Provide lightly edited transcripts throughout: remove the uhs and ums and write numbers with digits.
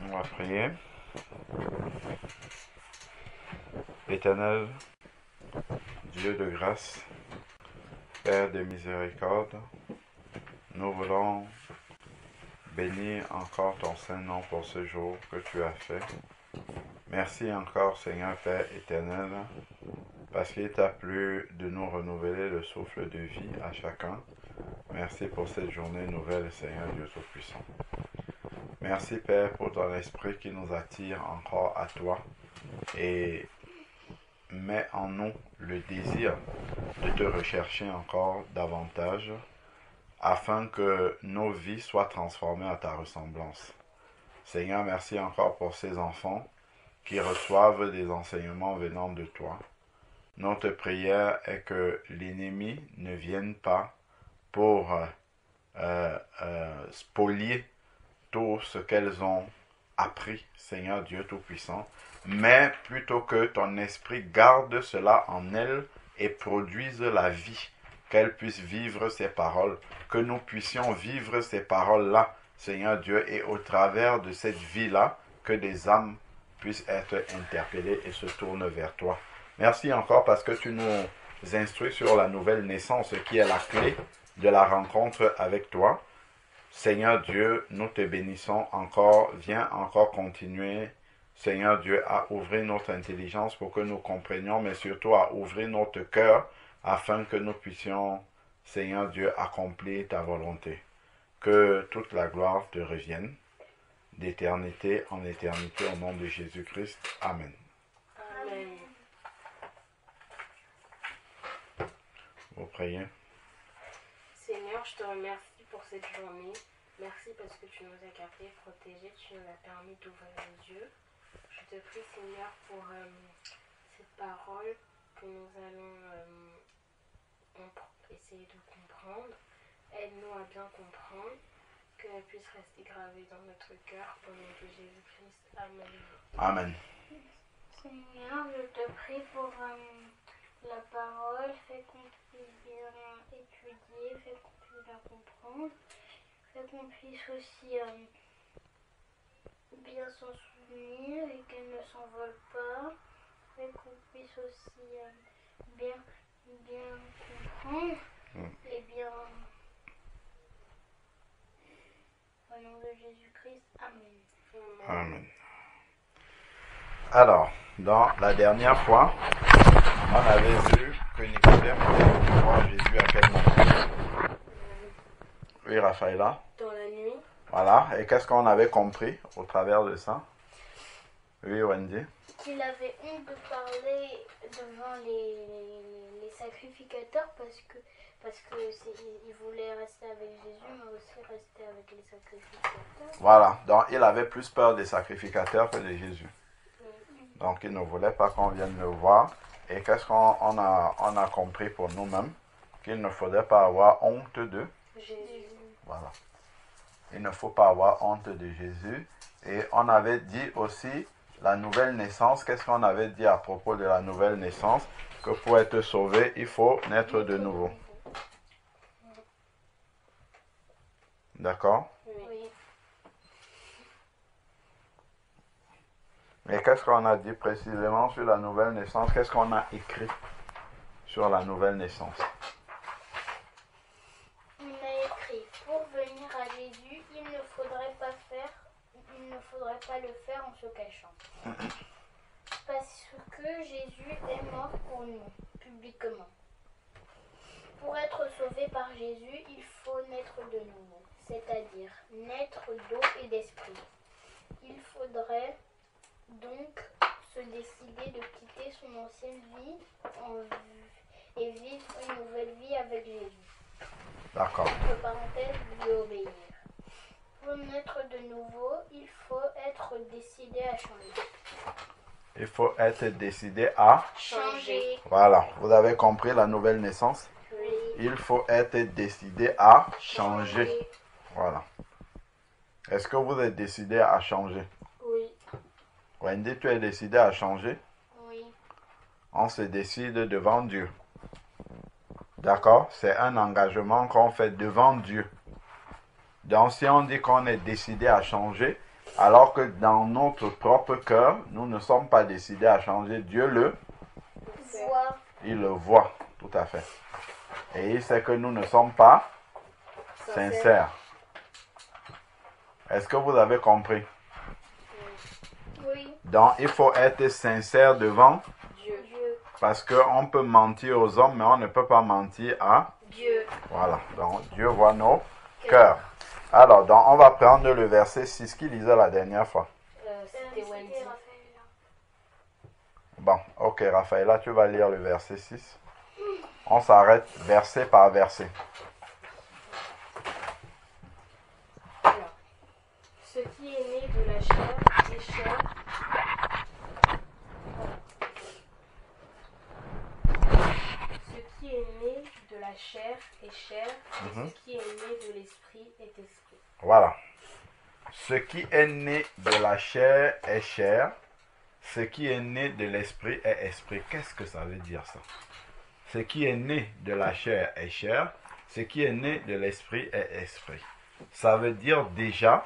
On va prier. Éternel, Dieu de grâce, Père de miséricorde, nous voulons bénir encore ton Saint-Nom pour ce jour que tu as fait. Merci encore, Seigneur Père éternel, parce qu'il t'a plu de nous renouveler le souffle de vie à chacun. Merci pour cette journée nouvelle, Seigneur Dieu Tout-Puissant. Merci, Père, pour ton esprit qui nous attire encore à toi et met en nous le désir de te rechercher encore davantage afin que nos vies soient transformées à ta ressemblance. Seigneur, merci encore pour ces enfants qui reçoivent des enseignements venant de toi. Notre prière est que l'ennemi ne vienne pas pour spolier tout ce qu'elles ont appris, Seigneur Dieu Tout-Puissant, mais plutôt que ton esprit garde cela en elles et produise la vie, qu'elles puissent vivre ces paroles, que nous puissions vivre ces paroles-là, Seigneur Dieu, et au travers de cette vie-là, que des âmes puissent être interpellées et se tournent vers toi. Merci encore parce que tu nous instruis sur la nouvelle naissance qui est la clé de la rencontre avec toi. Seigneur Dieu, nous te bénissons encore. Viens encore continuer, Seigneur Dieu, à ouvrir notre intelligence pour que nous comprenions, mais surtout à ouvrir notre cœur afin que nous puissions, Seigneur Dieu, accomplir ta volonté. Que toute la gloire te revienne d'éternité en éternité au nom de Jésus-Christ. Amen. Amen. Vous priez. Seigneur, je te remercie pour cette journée. Merci parce que tu nous as gardés, protégés, tu nous as permis d'ouvrir les yeux. Je te prie, Seigneur, pour cette parole que nous allons essayer de comprendre. Aide-nous à bien comprendre, qu'elle puisse rester gravée dans notre cœur. Au nom de Jésus-Christ. Amen. Amen. Seigneur, je te prie pour la parole, fais qu'on puisse bien étudier, fais qu'on puisse bien comprendre, fais qu'on puisse aussi bien s'en souvenir et qu'elle ne s'envole pas, fais qu'on puisse aussi bien comprendre et bien... Au nom de Jésus-Christ, Amen. Amen. Alors, dans la dernière fois, on avait vu que Nicodème devait voir Jésus à quel moment? Oui, Raphaëla. Dans la nuit. Voilà. Et qu'est-ce qu'on avait compris au travers de ça? Oui, Wendy. Qu'il avait honte de parler devant les sacrificateurs parce que il voulait rester avec Jésus, mais aussi rester avec les sacrificateurs. Voilà. Donc, il avait plus peur des sacrificateurs que de Jésus. Donc, il ne voulait pas qu'on vienne le voir. Et qu'est-ce qu'on a compris pour nous-mêmes? Qu'il ne faudrait pas avoir honte de Jésus. Voilà. Il ne faut pas avoir honte de Jésus. Et on avait dit aussi la nouvelle naissance. Qu'est-ce qu'on avait dit à propos de la nouvelle naissance? Que pour être sauvé, il faut naître de nouveau. D'accord? Oui. Mais qu'est-ce qu'on a dit précisément sur la nouvelle naissance? Qu'est-ce qu'on a écrit sur la nouvelle naissance? On a écrit, pour venir à Jésus, il ne faudrait pas le faire en se cachant. Parce que Jésus est mort pour nous, publiquement. Pour être sauvé par Jésus, il faut naître de nouveau, c'est-à-dire naître d'eau et d'esprit. Il faudrait donc se décider de quitter son ancienne vie et vivre une nouvelle vie avec Jésus. D'accord. Entre parenthèses, lui obéir. Pour naître de nouveau, il faut être décidé à changer. Il faut être décidé à... Changer. Voilà. Vous avez compris la nouvelle naissance? Oui. Il faut être décidé à changer. Voilà. Est-ce que vous êtes décidé à changer? Oui. Wendy, tu es décidé à changer? Oui. On se décide devant Dieu. D'accord? C'est un engagement qu'on fait devant Dieu. Donc si on dit qu'on est décidé à changer, Alors que dans notre propre cœur, nous ne sommes pas décidés à changer. Dieu Voix. il le voit, tout à fait. Et il sait que nous ne sommes pas sincères. Est-ce que vous avez compris? Oui. Donc, il faut être sincère devant, Dieu. parce qu'on peut mentir aux hommes, mais on ne peut pas mentir à... Dieu. Voilà, donc Dieu voit nos cœurs. Alors, donc, on va prendre le verset 6 qui lisait la dernière fois. C'était Wendy. Bon, ok, Raphaëla, tu vas lire le verset 6. On s'arrête verset par verset. Alors, ce qui est né de la chair est chair. Ce qui est né de la chair est chair. Et ce qui est né de l'esprit est esprit. Voilà. Ce qui est né de la chair est chair. Ce qui est né de l'esprit est esprit. Qu'est-ce que ça veut dire ça? Ce qui est né de la chair est chair. Ce qui est né de l'esprit est esprit. Ça veut dire déjà,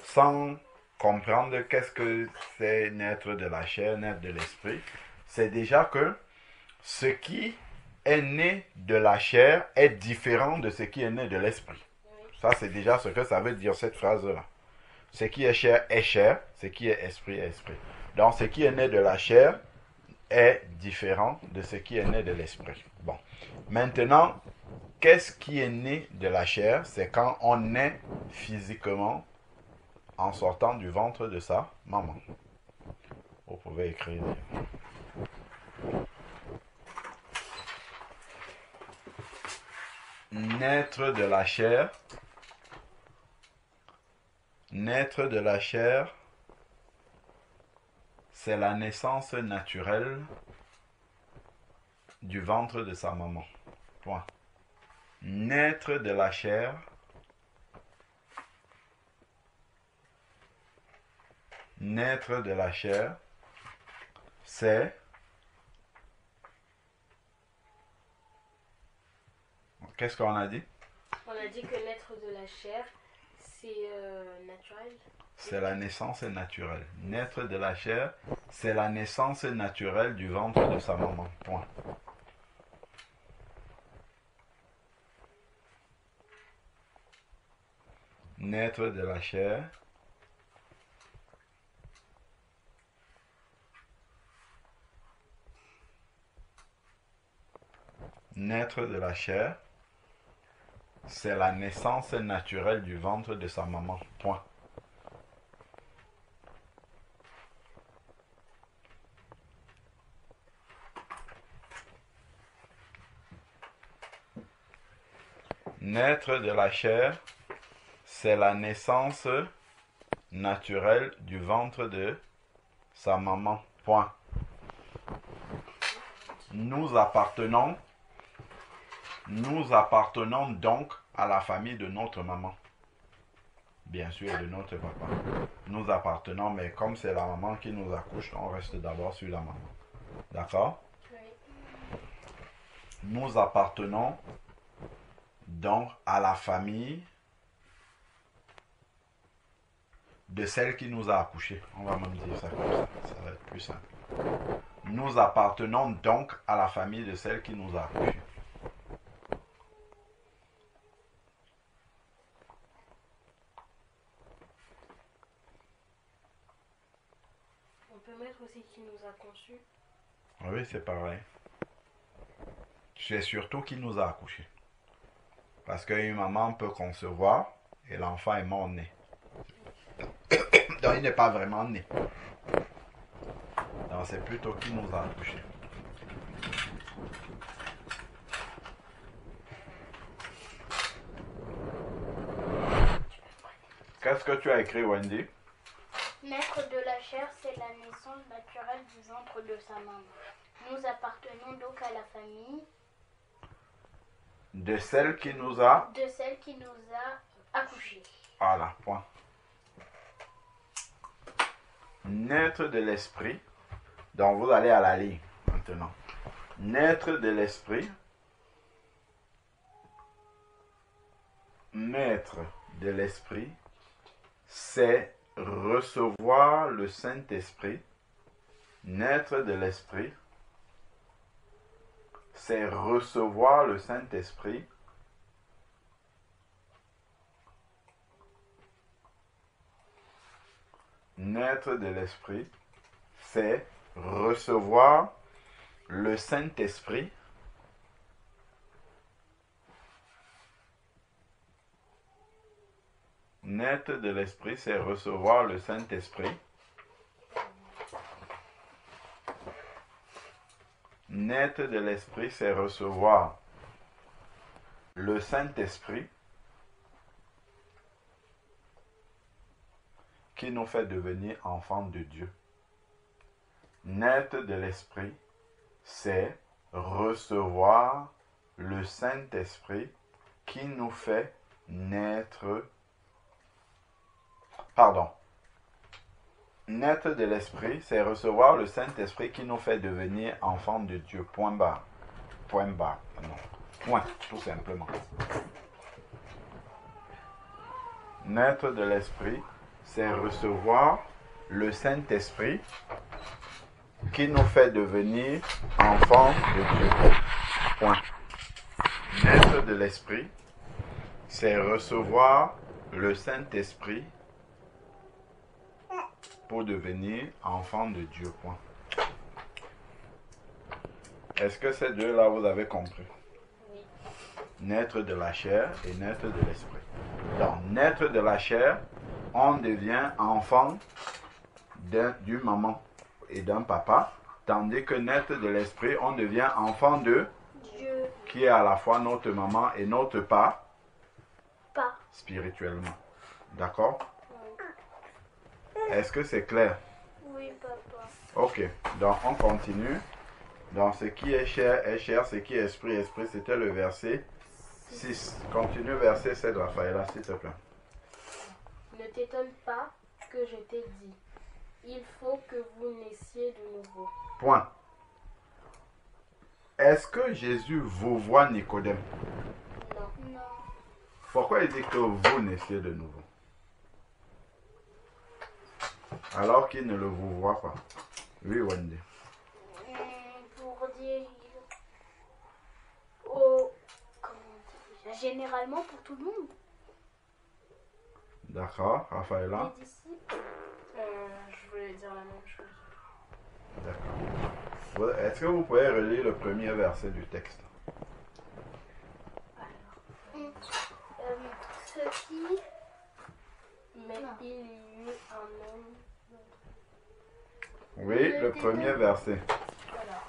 sans comprendre qu'est-ce que c'est naître de la chair, naître de l'esprit, c'est déjà que ce qui est né de la chair est différent de ce qui est né de l'esprit. Ça, c'est déjà ce que ça veut dire, cette phrase-là. Ce qui est chair, ce qui est esprit. Donc, ce qui est né de la chair est différent de ce qui est né de l'esprit. Bon. Maintenant, qu'est-ce qui est né de la chair? C'est quand on naît physiquement en sortant du ventre de sa maman. Vous pouvez écrire. Naître de la chair. Naître de la chair, c'est la naissance naturelle du ventre de sa maman. Point. Naître de la chair, naître de la chair, c'est... Qu'est-ce qu'on a dit? On a dit que naître de la chair, c'est naturel. C'est la naissance naturelle. Naître de la chair, c'est la naissance naturelle du ventre de sa maman. Point. Naître de la chair, naître de la chair, c'est la naissance naturelle du ventre de sa maman. Point. Naître de la chair, c'est la naissance naturelle du ventre de sa maman. Point. Nous appartenons donc à la famille de notre maman. Bien sûr, de notre papa. Nous appartenons, mais comme c'est la maman qui nous accouche, on reste d'abord sur la maman. D'accord? Oui. Nous appartenons donc à la famille de celle qui nous a accouchés. On va même dire ça comme ça. Ça va être plus simple. Nous appartenons donc à la famille de celle qui nous a accouchés. On peut mettre aussi qui nous a conçus. Oui, c'est pareil. C'est surtout qui nous a accouchés. Parce qu'une maman peut concevoir et l'enfant est mort-né. Donc il n'est pas vraiment né. Donc c'est plutôt qui nous a accouchés. Qu'est-ce que tu as écrit, Wendy? Naître de la chair, c'est la naissance naturelle du ventre de sa maman. Nous appartenons donc à la famille De celle qui nous a... de celle qui nous a accouchés. Voilà, point. Naître de l'esprit. Donc vous allez à la ligne maintenant. Naître de l'esprit. Naître de l'esprit, c'est recevoir le Saint-Esprit. Naître de l'Esprit, c'est recevoir le Saint-Esprit. Naître de l'Esprit, c'est recevoir le Saint-Esprit. Naître de l'Esprit, c'est recevoir le Saint-Esprit. Naître de l'Esprit, c'est recevoir le Saint-Esprit qui nous fait devenir enfants de Dieu. Naître de l'Esprit, c'est recevoir le Saint-Esprit qui nous fait naître. Naître de l'Esprit, c'est recevoir le Saint-Esprit qui nous fait devenir enfants de Dieu. Point barre. Point barre. Non. Point, tout simplement. Naître de l'Esprit, c'est recevoir le Saint-Esprit qui nous fait devenir enfants de Dieu. Point. Naître de l'Esprit, c'est recevoir le Saint-Esprit pour devenir enfant de Dieu. Point. Est-ce que ces deux-là, vous avez compris? Oui. Naître de la chair et naître de l'esprit. Donc, naître de la chair, on devient enfant d'une maman et d'un papa, tandis que naître de l'esprit, on devient enfant de Dieu. Qui est à la fois notre maman et notre papa Pas. spirituellement. D'accord? Oui. Est-ce que c'est clair? Oui, papa. Ok, donc on continue. Donc ce qui est chair, ce qui est esprit, esprit, c'était le verset 6. Continue verset 7, Raphaëla, s'il te plaît. Ne t'étonne pas que je t'ai dit. Il faut que vous naissiez de nouveau. Point. Est-ce que Jésus vous voit Nicodème? Non. Non. Pourquoi il dit que vous naissiez de nouveau? Alors qu'il ne le vous voit pas. Oui, Wendy. Pour dire au comment on dit, généralement pour tout le monde. D'accord, Raphaëla. Les disciples. Je voulais dire la même chose. D'accord. Est-ce que vous pouvez relire le premier verset du texte? Ce qui. Mais Non. il y eut un homme. Oui, le premier verset. Voilà.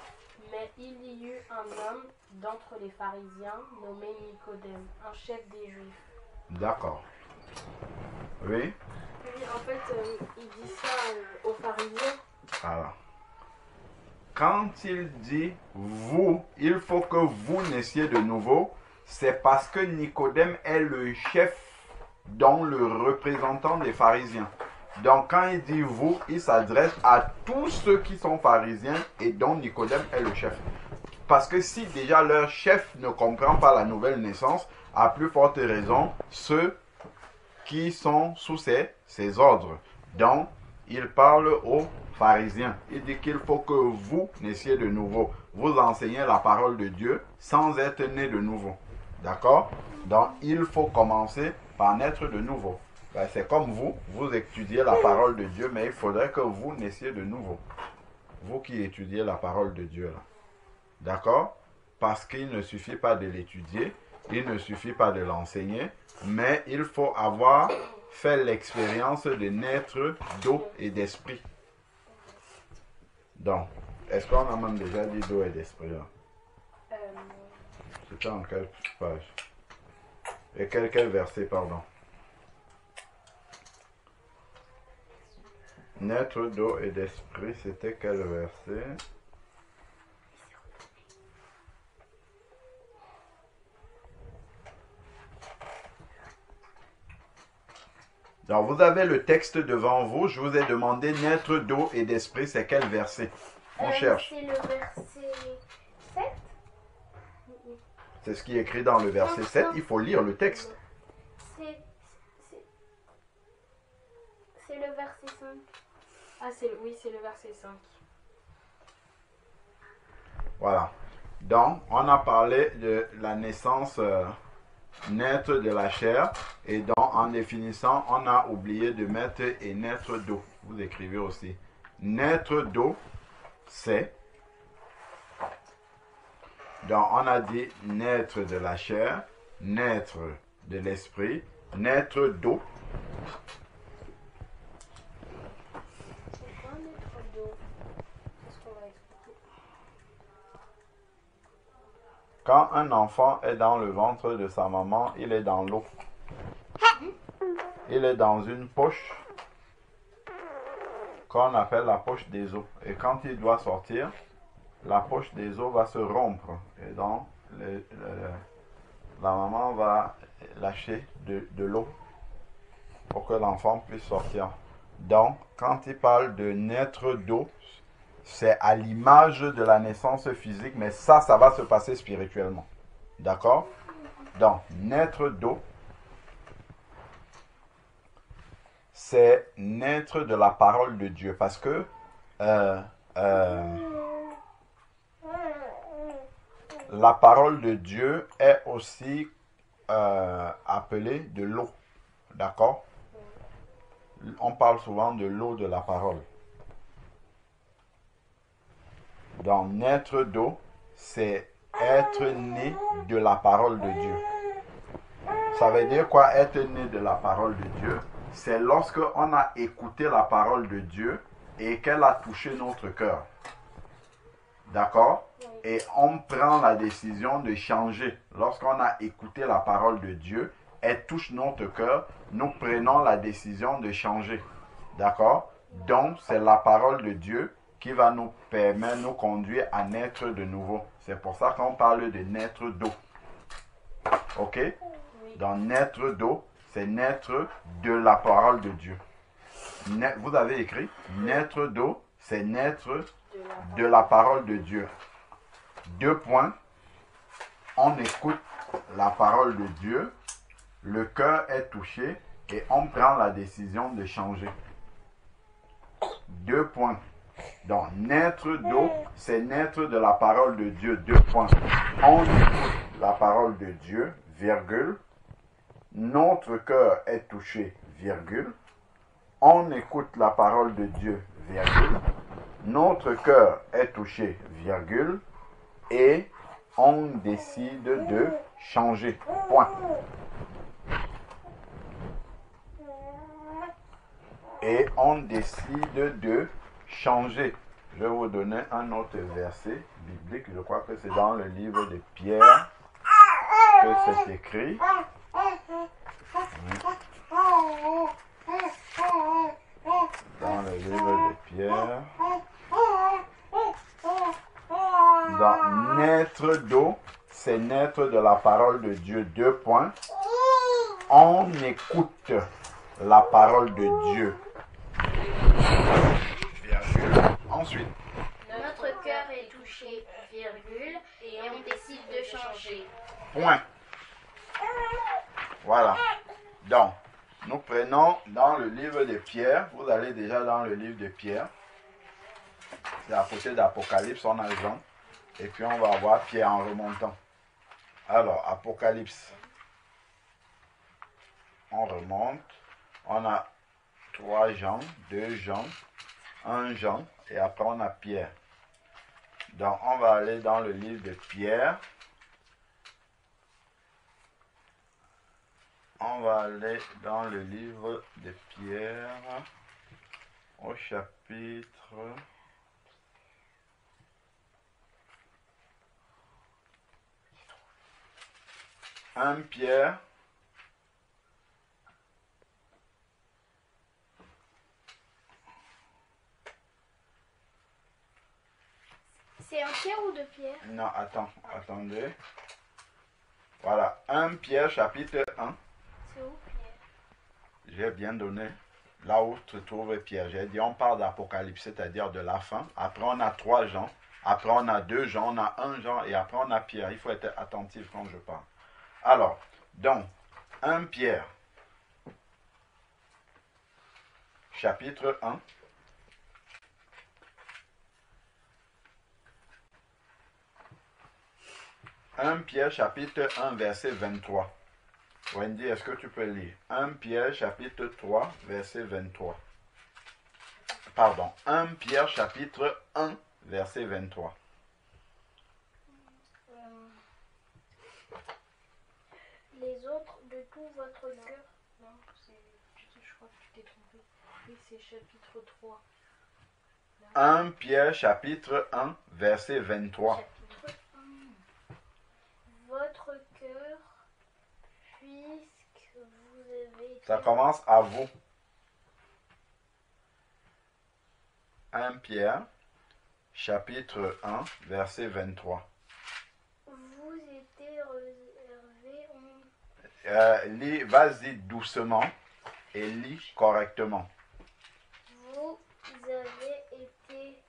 Mais il y eut un homme d'entre les pharisiens nommé Nicodème, un chef des Juifs. D'accord. Oui. Oui, en fait, il dit ça aux pharisiens. Voilà. Quand il dit vous, il faut que vous naissiez de nouveau, c'est parce que Nicodème est le chef, dont le représentant des pharisiens. Donc quand il dit vous, il s'adresse à tous ceux qui sont pharisiens et dont Nicodème est le chef. Parce que si déjà leur chef ne comprend pas la nouvelle naissance, à plus forte raison, ceux qui sont sous ses ordres. Donc, il parle aux pharisiens. Il dit qu'il faut que vous naissiez de nouveau. Vous enseignez la parole de Dieu sans être né de nouveau. D'accord? Donc, il faut commencer par naître de nouveau. Ben, c'est comme vous étudiez la parole de Dieu, mais il faudrait que vous naissiez de nouveau. Vous qui étudiez la parole de Dieu, là. D'accord? Parce qu'il ne suffit pas de l'étudier, il ne suffit pas de l'enseigner, mais il faut avoir fait l'expérience de naître d'eau et d'esprit. Donc, est-ce qu'on a même déjà dit d'eau et d'esprit là? C'était en quelle page? Et quel verset, pardon? Naître d'eau et d'esprit, c'était quel verset? Donc, vous avez le texte devant vous. Je vous ai demandé naître d'eau et d'esprit. C'est quel verset? On cherche. C'est le verset 7. C'est ce qui est écrit dans le verset 7. Il faut lire le texte. C'est C'est le verset 5. Ah, oui, c'est le verset 5. Voilà. Donc, on a parlé de la naissance, naître de la chair. Et donc, en définissant, on a oublié de mettre et naître d'eau. Vous écrivez aussi. Naître d'eau, c'est... Donc, on a dit naître de la chair, naître de l'esprit, naître d'eau. Pourquoi naître d'eau? Qu'est-ce qu'on va expliquer? Quand un enfant est dans le ventre de sa maman, il est dans l'eau. Il est dans une poche qu'on appelle la poche des os. Et quand il doit sortir, la poche des os va se rompre. Et donc, la maman va lâcher de l'eau pour que l'enfant puisse sortir. Donc, quand il parle de naître d'eau, c'est à l'image de la naissance physique, mais ça va se passer spirituellement. D'accord? Donc, naître d'eau, c'est naître de la parole de Dieu. Parce que la parole de Dieu est aussi appelée de l'eau. D'accord? On parle souvent de l'eau de la parole. Donc, naître d'eau, c'est être né de la parole de Dieu. Ça veut dire quoi, être né de la parole de Dieu? C'est lorsque on a écouté la parole de Dieu et qu'elle a touché notre cœur. D'accord? Et on prend la décision de changer. Lorsqu'on a écouté la parole de Dieu, elle touche notre cœur, nous prenons la décision de changer. D'accord? Donc, c'est la parole de Dieu qui va nous permettre, nous conduire à naître de nouveau. C'est pour ça qu'on parle de naître d'eau. Ok? Donc, naître d'eau, c'est naître de la parole de Dieu. Vous avez écrit, naître d'eau, c'est naître de la parole de Dieu. 2 points. On écoute la parole de Dieu, le cœur est touché et on prend la décision de changer. 2 points. Donc, naître d'eau, c'est naître de la parole de Dieu. 2 points. On écoute la parole de Dieu, virgule. Notre cœur est touché, virgule. On écoute la parole de Dieu, virgule. Notre cœur est touché, virgule. Et on décide de changer. Point. Et on décide de changer. Je vais vous donner un autre verset biblique. Je crois que c'est dans le livre de Pierre que c'est écrit. Dans le livre de Pierre. Dans naître d'eau, c'est naître de la parole de Dieu. 2 points. On écoute la parole de Dieu. Virgule. Ensuite. Notre cœur est touché, virgule, et on décide de changer. Point. Voilà. Donc, nous prenons dans le livre de Pierre. Vous allez déjà dans le livre de Pierre. C'est à côté d'Apocalypse, on a Jean. Et puis on va voir Pierre en remontant. Alors, Apocalypse. On remonte. On a 3 Jean, 2 Jean, 1 Jean. Et après on a Pierre. Donc on va aller dans le livre de Pierre. On va aller dans le livre de Pierre au chapitre 1 Pierre. C'est un Pierre ou de Pierre? Non, attendez. Voilà, 1 Pierre chapitre 1. C'est où Pierre? J'ai bien donné là où se trouve Pierre. J'ai dit on parle d'Apocalypse, c'est-à-dire de la fin. Après on a 3 Jean. Après on a 2 Jean, on a 1 Jean et après on a Pierre. Il faut être attentif quand je parle. Alors, donc, 1 Pierre chapitre 1. 1 Pierre, chapitre 1, verset 23. Wendy, est-ce que tu peux lire? 1 Pierre, chapitre 3, verset 23. Pardon, 1 Pierre, chapitre 1, verset 23. Les autres de tout votre cœur. Non, je crois que tu t'es trompé. Oui, c'est chapitre 3. 1 Pierre, chapitre 1, verset 23. Chapitre 1. Votre cœur, puisque vous avez été... Ça commence à vous. 1 Pierre, chapitre 1, verset 23. Vous étiez réservé Vas-y doucement et lis correctement. Vous avez été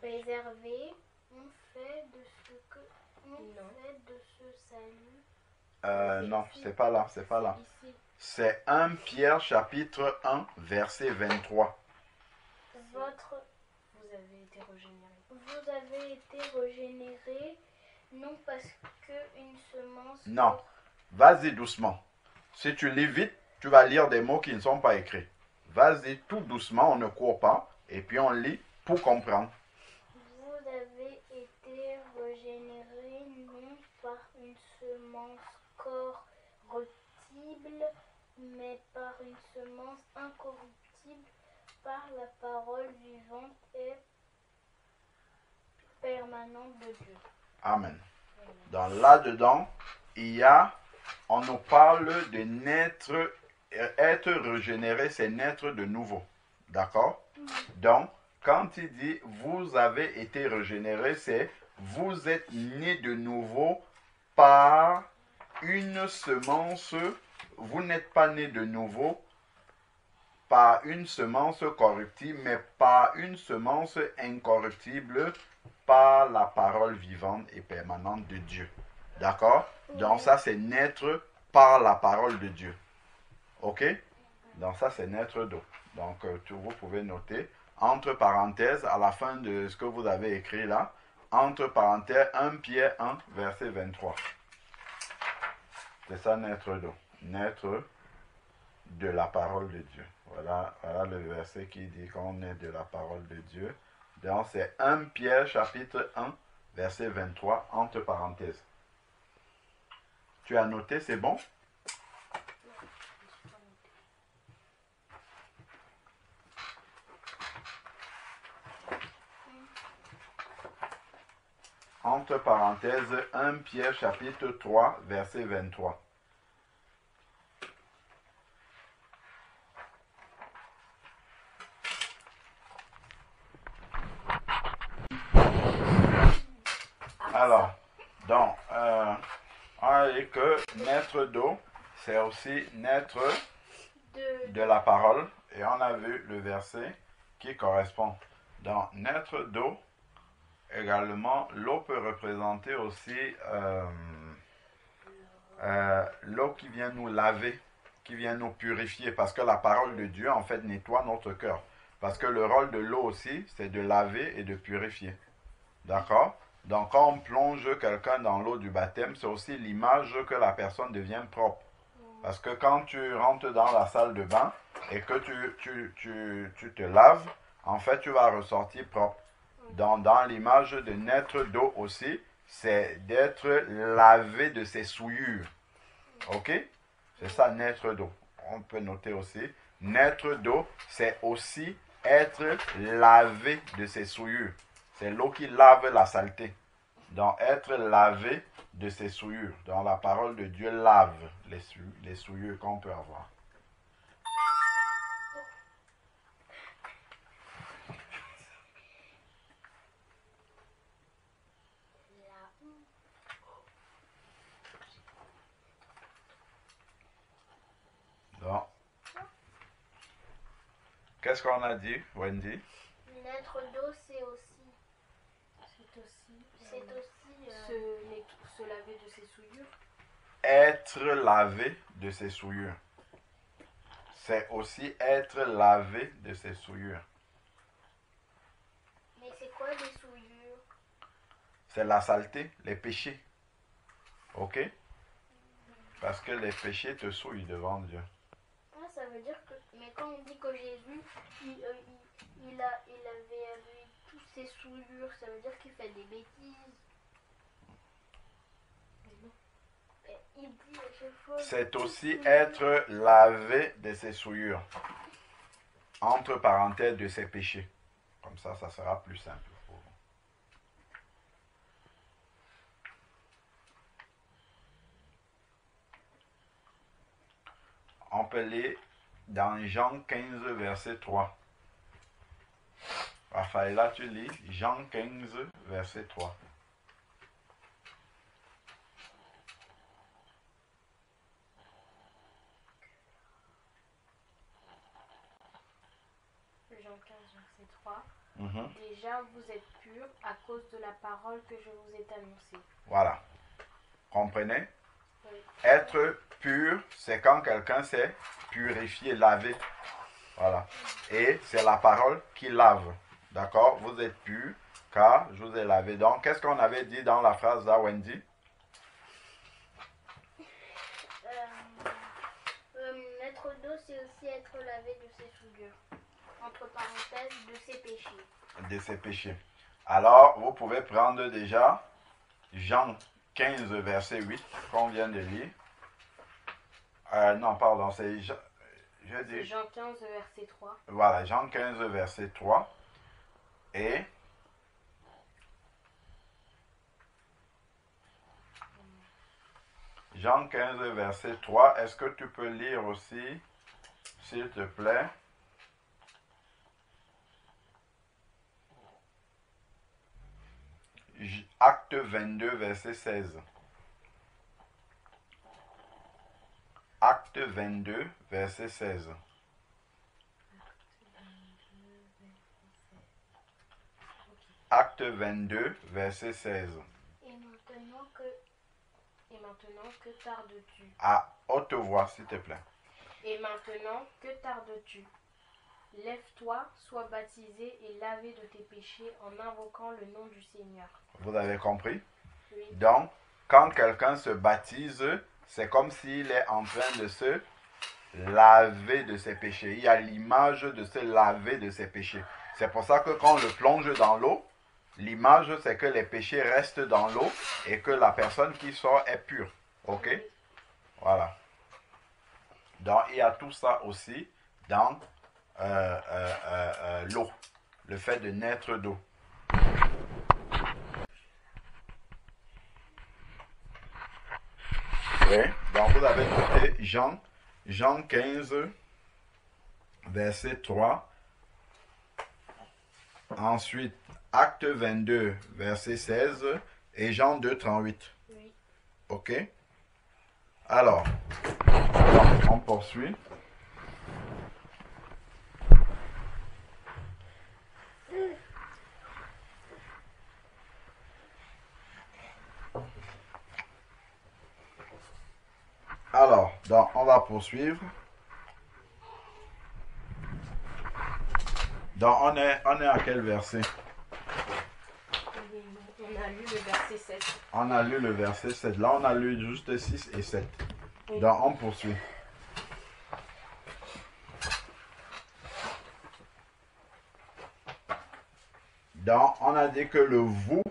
réservé, on fait de ce que... On fait de ce salut. Non, c'est pas là, c'est pas là. Ici. C'est 1 Pierre, chapitre 1, verset 23. Vous avez été régénéré. Vous avez été régénéré, non parce qu'une semence... Non. Vas-y doucement. Si tu lis vite, tu vas lire des mots qui ne sont pas écrits. Vas-y tout doucement, on ne court pas, et puis on lit pour comprendre. Vous avez été régénéré, non par une semence corruptible, mais par une semence incorruptible, par la parole vivante et permanente de Dieu. Amen. Dans là-dedans, on nous parle de naître, être régénéré, c'est naître de nouveau. D'accord? Donc, quand il dit vous avez été régénéré, c'est vous êtes né de nouveau par une semence. Vous n'êtes pas né de nouveau par une semence corruptible, mais par une semence incorruptible, par la parole vivante et permanente de Dieu. D'accord? Donc ça, c'est naître par la parole de Dieu. Ok? Donc ça, c'est naître d'eau. Donc vous pouvez noter, entre parenthèses, à la fin de ce que vous avez écrit là, entre parenthèses, 1 Pierre 1, verset 23. C'est ça, naître d'eau. Naître de la parole de Dieu. Voilà le verset qui dit qu'on est de la parole de Dieu. Donc c'est 1 Pierre chapitre 1, verset 23, entre parenthèses. Tu as noté, c'est bon? Entre parenthèses, 1 Pierre chapitre 3, verset 23. Alors, donc, on a dit que naître d'eau, c'est aussi naître de la parole. Et on a vu le verset qui correspond. Donc, naître d'eau, également, l'eau peut représenter aussi l'eau qui vient nous laver, qui vient nous purifier. Parce que la parole de Dieu, en fait, nettoie notre cœur. Parce que le rôle de l'eau aussi, c'est de laver et de purifier. D'accord? Donc, quand on plonge quelqu'un dans l'eau du baptême, c'est aussi l'image que la personne devient propre. Parce que quand tu rentres dans la salle de bain et que tu te laves, en fait, tu vas ressortir propre. Dans l'image de naître d'eau aussi, c'est d'être lavé de ses souillures. Ok? C'est ça, naître d'eau. On peut noter aussi. Naître d'eau, c'est aussi être lavé de ses souillures. C'est l'eau qui lave la saleté. Donc, être lavé de ses souillures. Donc, la parole de Dieu lave les souillures qu'on peut avoir. Donc, qu'est-ce qu'on a dit, Wendy? Naître d'eau, c'est aussi se laver de ses souillures. Être lavé de ses souillures. c'est aussi être lavé de ses souillures. Mais c'est quoi des souillures? C'est la saleté, les péchés. Ok? Parce que les péchés te souillent devant Dieu. Ah, ça veut dire que... Mais quand on dit que Jésus, il avait toutes ses souillures, ça veut dire qu'il fait des bêtises. Mais il dit à chaque fois... C'est aussi être lavé de ses souillures. Entre parenthèses de ses péchés. Comme ça sera plus simple pour vous. On peut lire dans Jean 15, verset 3. Raphaël, là tu lis Jean 15, verset 3. Jean 15, verset 3. Mhm. Déjà, vous êtes purs à cause de la parole que je vous ai annoncée. Voilà. Comprenez? Oui. Être pur, c'est quand quelqu'un s'est purifié, lavé. Voilà. Et c'est la parole qui lave. D'accord? Vous êtes pur car je vous ai lavé. Donc, qu'est-ce qu'on avait dit dans la phrase là, Wendy? Être d'eau, c'est aussi être lavé de ses souillures. Entre parenthèses, de ses péchés. De ses péchés. Alors, vous pouvez prendre déjà Jean 15, verset 8, qu'on vient de lire. Non, pardon, c'est C'est Jean 15, verset 3. Voilà, Jean 15, verset 3. Et Jean 15, verset 3. Est-ce que tu peux lire aussi, s'il te plaît? Acte 22, verset 16. Acte 22, verset 16. Acte 22, verset 16. Et maintenant, que tardes-tu? À haute voix, s'il te plaît. Et maintenant, que tardes-tu? Lève-toi, sois baptisé et lavé de tes péchés en invoquant le nom du Seigneur. Vous avez compris? Oui. Donc, quand quelqu'un se baptise, c'est comme s'il est en train de se laver de ses péchés. Il y a l'image de se laver de ses péchés. C'est pour ça que quand on le plonge dans l'eau, l'image c'est que les péchés restent dans l'eau et que la personne qui sort est pure. Ok? Oui. Voilà. Donc, il y a tout ça aussi dans l'eau. Le fait de naître d'eau. Oui, donc vous avez noté Jean 15, verset 3. Ensuite, Acte 22, verset 16. Et Jean 2, 38. Oui. Ok? Alors, on poursuit. Alors, donc, on va poursuivre. Donc, on est à quel verset? On a lu le verset 7. On a lu le verset 7. Là, on a lu juste 6 et 7. Oui. Donc, on poursuit. Donc, on a dit que le vous,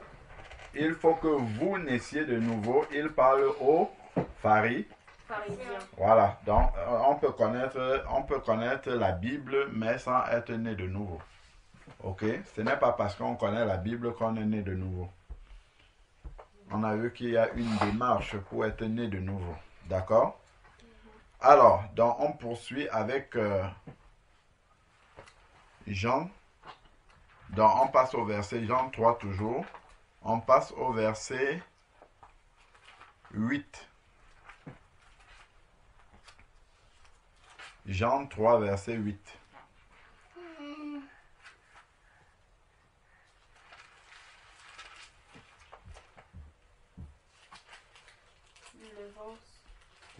il faut que vous naissiez de nouveau. Il parle au pharisien. Voilà. Donc, on peut connaître la Bible, mais sans être né de nouveau. Ok? Ce n'est pas parce qu'on connaît la Bible qu'on est né de nouveau. On a vu qu'il y a une démarche pour être né de nouveau. D'accord? Alors, donc on poursuit avec Jean. Donc on passe au verset Jean 3 toujours. On passe au verset 8. Jean 3, verset 8.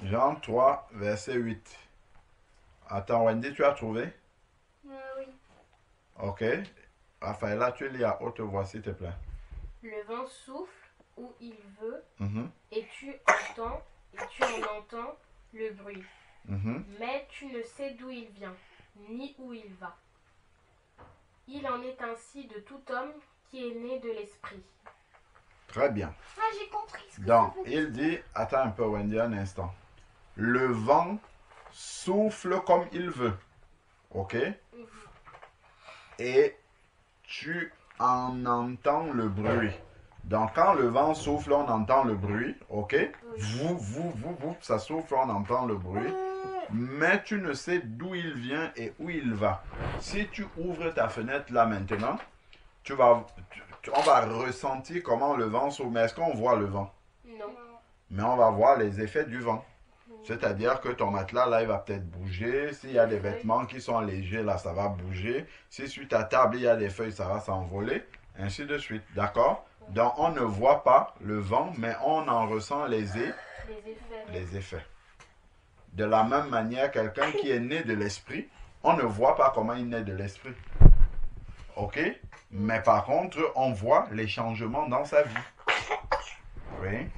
Jean 3, verset 8. Attends, Wendy, tu as trouvé? Oui. Ok. Raphaëla, tu lis à haute voix, s'il te plaît. Le vent souffle où il veut Mhm, et tu en entends le bruit. mhm. Mais tu ne sais d'où il vient, ni où il va. Il en est ainsi de tout homme qui est né de l'esprit. Très bien. Ah, j'ai compris ce que Donc, ça veut dire. il dit, attends un peu Wendy, un instant. Le vent souffle comme il veut. Ok? Et tu en entends le bruit. Donc, quand le vent souffle, on entend le bruit. Ok? Vous, ça souffle, on entend le bruit. Mais tu ne sais d'où il vient et où il va. Si tu ouvres ta fenêtre là maintenant, on va ressentir comment le vent souffle. Mais est-ce qu'on voit le vent? Non. Mais on va voir les effets du vent. C'est-à-dire que ton matelas, là, il va peut-être bouger. S'il y a des vêtements qui sont légers, là, ça va bouger. Si sur ta table, il y a des feuilles, ça va s'envoler. Ainsi de suite. D'accord? Donc, on ne voit pas le vent, mais on en ressent les effets. De la même manière, quelqu'un qui est né de l'esprit, on ne voit pas comment il naît de l'esprit. Ok? Mais par contre, on voit les changements dans sa vie. Oui?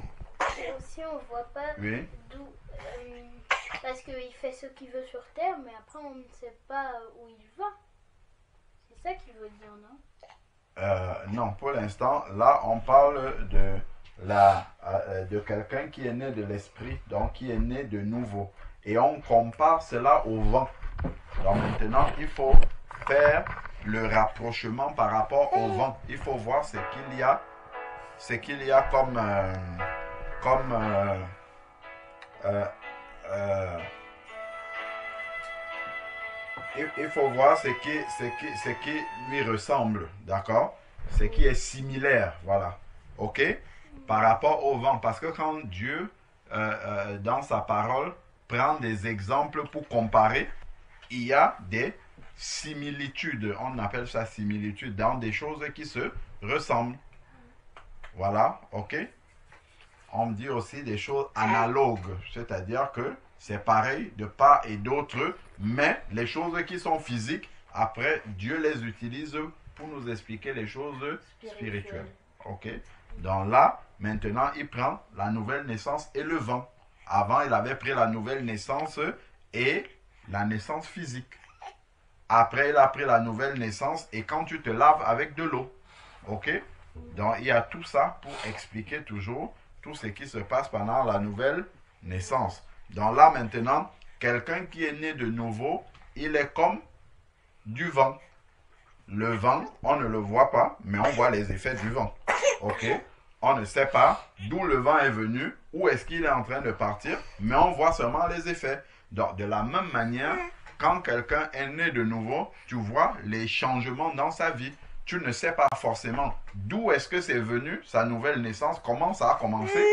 Et aussi, on voit pas Oui? d'où. Parce qu'il fait ce qu'il veut sur Terre, mais après, on ne sait pas où il va. C'est ça qu'il veut dire, non? Non, pour l'instant, là, on parle de quelqu'un qui est né de l'esprit, donc qui est né de nouveau. Et on compare cela au vent. Donc maintenant, il faut faire le rapprochement par rapport au vent. Il faut voir ce qu'il y a comme il faut voir ce qui lui ressemble, d'accord? Ce qui est similaire, voilà. Ok? Par rapport au vent. Parce que quand Dieu, dans sa parole, prend des exemples pour comparer, il y a des similitudes. On appelle ça similitude dans des choses qui se ressemblent. Voilà, ok? On dit aussi des choses analogues, c'est-à-dire que c'est pareil de part et d'autre, mais les choses qui sont physiques, après, Dieu les utilise pour nous expliquer les choses spirituelles. Ok? Donc là, maintenant, il prend la nouvelle naissance et le vent. Avant, il avait pris la nouvelle naissance et la naissance physique. Après, il a pris la nouvelle naissance et quand tu te laves avec de l'eau. Ok? Donc, il y a tout ça pour expliquer toujours tout ce qui se passe pendant la nouvelle naissance. Donc là, maintenant, quelqu'un qui est né de nouveau, il est comme du vent. Le vent, on ne le voit pas, mais on voit les effets du vent. Ok? On ne sait pas d'où le vent est venu, où est-ce qu'il est en train de partir, mais on voit seulement les effets. Donc, de la même manière, quand quelqu'un est né de nouveau, tu vois les changements dans sa vie. Tu ne sais pas forcément d'où est-ce que c'est venu, sa nouvelle naissance, comment ça a commencé,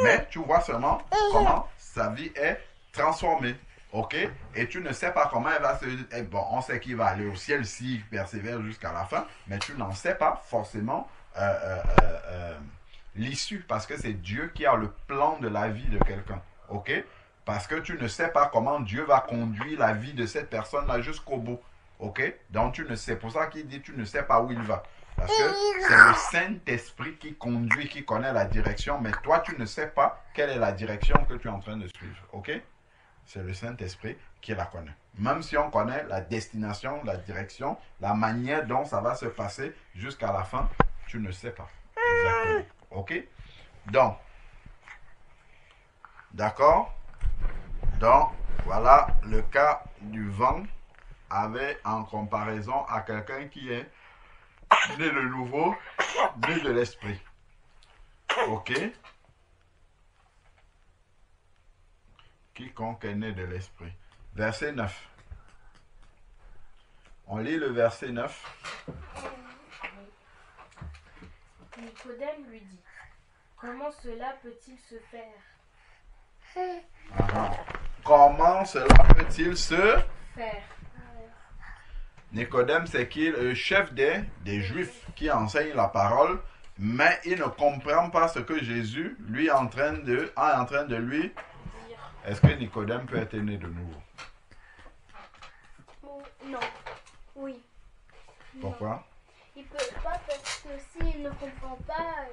mais tu vois seulement comment sa vie est transformée. Ok? Et tu ne sais pas comment elle va se... Bon, on sait qu'il va aller au ciel s'il persévère jusqu'à la fin, mais tu n'en sais pas forcément l'issue, parce que c'est Dieu qui a le plan de la vie de quelqu'un. Ok? Parce que tu ne sais pas comment Dieu va conduire la vie de cette personne-là jusqu'au bout. Ok? Donc tu ne sais, pour ça qu'il dit tu ne sais pas où il va. Parce que c'est le Saint-Esprit qui conduit, qui connaît la direction, mais toi tu ne sais pas quelle est la direction que tu es en train de suivre. Ok? C'est le Saint-Esprit qui la connaît. Même si on connaît la destination, la direction, la manière dont ça va se passer jusqu'à la fin, tu ne sais pas. Exactement. Ok? Donc, d'accord? Donc, voilà le cas du vent avec en comparaison à quelqu'un qui est né de nouveau, né de l'esprit. Ok? Quiconque est né de l'esprit. Verset 9. On lit le verset 9. Nicodème lui dit, comment cela peut-il se faire? Comment cela peut-il se Faire. Nicodème, c'est qui le chef des Juifs qui enseigne la parole, mais il ne comprend pas ce que Jésus lui est en train de lui. Est-ce que Nicodème peut être né de nouveau? Pourquoi? Il peut pas parce que s'il ne comprend pas,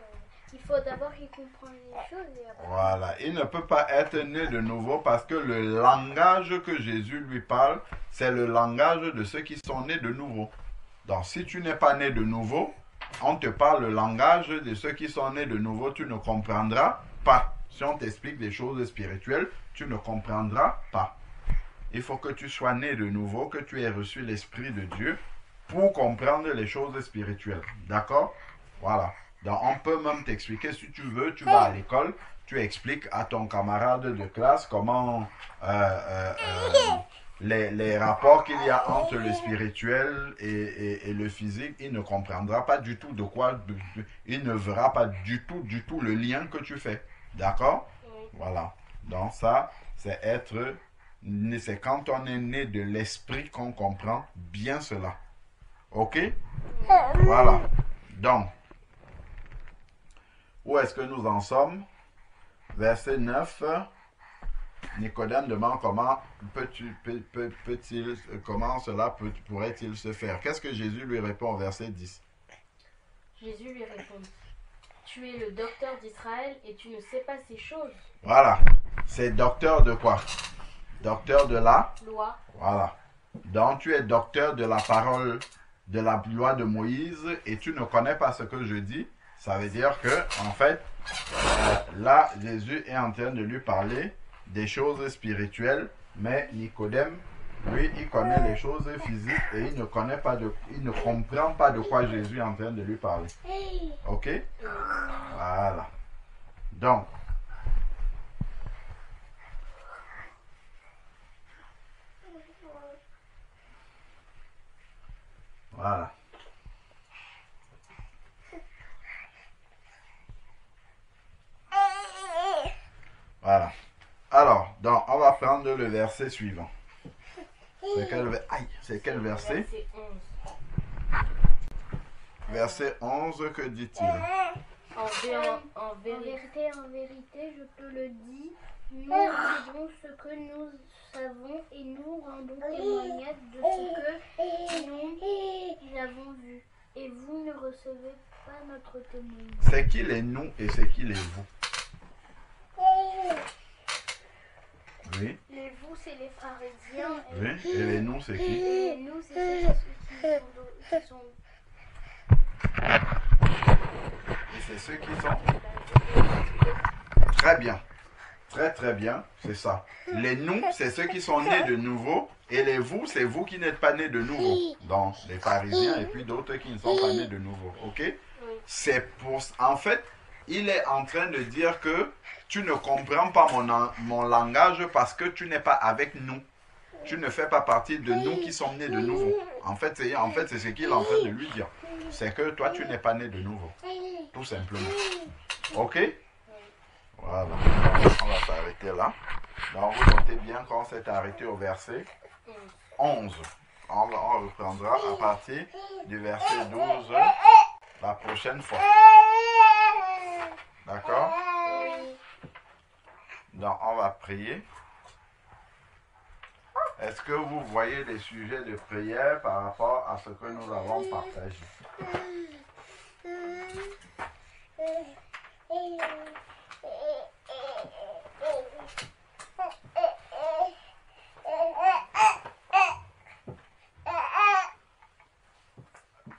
il faut d'abord qu'il comprenne les choses. Et après... Voilà, il ne peut pas être né de nouveau parce que le langage que Jésus lui parle, c'est le langage de ceux qui sont nés de nouveau. Donc si tu n'es pas né de nouveau, on te parle le langage de ceux qui sont nés de nouveau, tu ne comprendras pas. Si on t'explique des choses spirituelles, tu ne comprendras pas. Il faut que tu sois né de nouveau, que tu aies reçu l'Esprit de Dieu pour comprendre les choses spirituelles. D'accord? Voilà. Donc, on peut même t'expliquer, si tu veux, tu vas à l'école, tu expliques à ton camarade de classe comment les rapports qu'il y a entre le spirituel et le physique, il ne comprendra pas du tout de quoi, il ne verra pas du tout le lien que tu fais. D'accord? Voilà. Donc ça, c'est quand on est né de l'esprit qu'on comprend bien cela. Ok? Voilà. Donc, où est-ce que nous en sommes? Verset 9. Nicodème demande comment cela pourrait-il se faire. Qu'est-ce que Jésus lui répond au verset 10? Jésus lui répondit, tu es le docteur d'Israël et tu ne sais pas ces choses. Voilà. C'est docteur de quoi? Docteur de la loi. Voilà. Donc tu es docteur de la parole de la loi de Moïse et tu ne connais pas ce que je dis. Ça veut dire que, en fait, là, Jésus est en train de lui parler des choses spirituelles, mais Nicodème, lui, il connaît les choses physiques et il ne comprend pas de quoi Jésus est en train de lui parler. Ok? Voilà. Donc, voilà. Voilà. Alors, donc, on va prendre le verset suivant. C'est quel verset? Verset 11. Verset 11, que dit-il? En vérité, En vérité, je te le dis, nous disons ce que nous savons et nous rendons témoignage de ce que nous avons vu. Et vous ne recevez pas notre témoignage. C'est qui les nous et c'est qui les vous? Oui. Les vous, c'est les pharisiens. Oui. Et les nous, c'est qui? Et nous, c'est ceux qui sont... Et c'est ceux qui sont? Très bien. Très très bien, c'est ça. Les nous, c'est ceux qui sont nés de nouveau. Et les vous, c'est vous qui n'êtes pas nés de nouveau. Donc, les pharisiens et puis d'autres qui ne sont pas nés de nouveau. Ok? C'est pour... En fait, il est en train de dire que tu ne comprends pas mon langage parce que tu n'es pas avec nous. Tu ne fais pas partie de nous qui sommes nés de nouveau. En fait, c'est ce qu'il est en train de lui dire. C'est que toi, tu n'es pas né de nouveau. Tout simplement. Ok? Voilà. On va s'arrêter là. Donc, vous notez bien qu'on s'est arrêté au verset 11. On reprendra à partir du verset 12 la prochaine fois. D'accord? Donc, on va prier. Est-ce que vous voyez des sujets de prière par rapport à ce que nous avons partagé?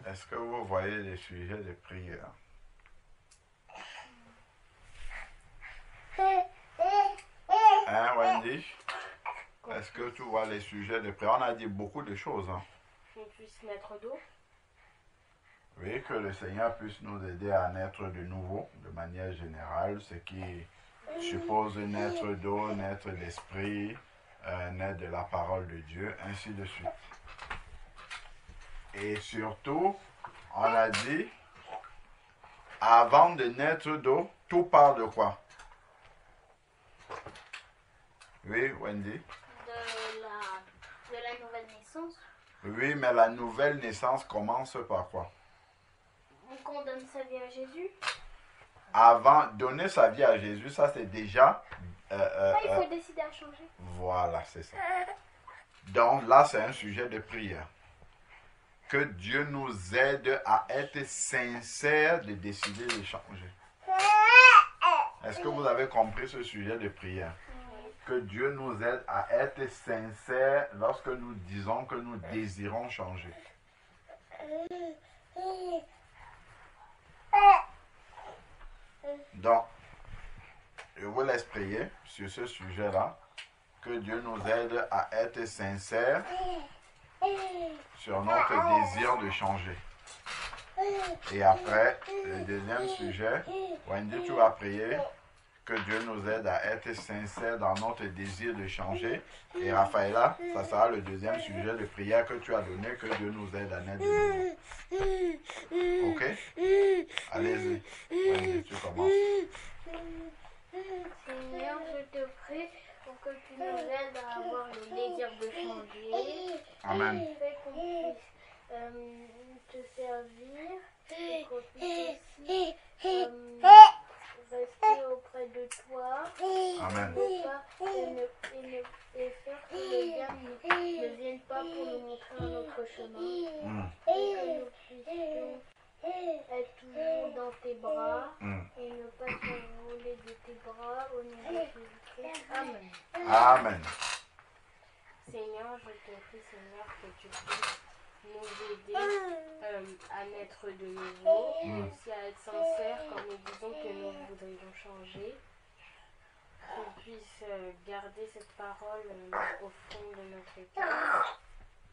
Est-ce que vous voyez des sujets de prière? Hein, Wendy? Est-ce que tu vois les sujets de prière? On a dit beaucoup de choses. Hein? qu'on puisse naître d'eau. Oui, que le Seigneur puisse nous aider à naître de nouveau, de manière générale, ce qui suppose naître d'eau, naître d'esprit, naître de la parole de Dieu, ainsi de suite. Et surtout, on a dit, avant de naître d'eau, tout part de quoi? Oui, Wendy? De la nouvelle naissance. Oui, mais la nouvelle naissance commence par quoi? Qu'on donne sa vie à Jésus. Avant, donner sa vie à Jésus, ça c'est déjà... il faut décider à changer. Voilà, c'est ça. Donc là, c'est un sujet de prière. Que Dieu nous aide à être sincères de décider de changer. Est-ce que vous avez compris ce sujet de prière? Que Dieu nous aide à être sincères lorsque nous disons que nous désirons changer. Donc, je vous laisse prier sur ce sujet-là. Que Dieu nous aide à être sincères sur notre désir de changer. Et après, le deuxième sujet, Wendy, tu vas prier. Que Dieu nous aide à être sincères dans notre désir de changer. Et Raphaëla, ça sera le deuxième sujet de prière que tu as donné. Que Dieu nous aide à naître de nouveau. Ok? Allez-y. Wendy, tu commences. Seigneur, je te prie pour que tu nous aides à avoir le désir de changer. Amen. Fais qu'on puisse te servir et qu'on puisse aussi rester auprès de toi. Amen. Et faire que le diable ne vienne pas pour nous montrer un autre chemin. Et que nous puissions être toujours dans tes bras et ne pas s'envoler de tes bras au nom de Jésus-Christ. Amen. Amen. Seigneur, je te prie, Seigneur, que tu puisses nous aider à naître de nouveau, et aussi à être sincères quand nous disons que nous voudrions changer. Qu'on puisse garder cette parole au fond de notre cœur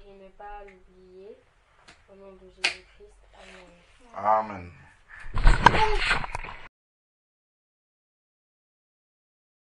et ne pas l'oublier. Au nom de Jésus-Christ. Amen. Amen.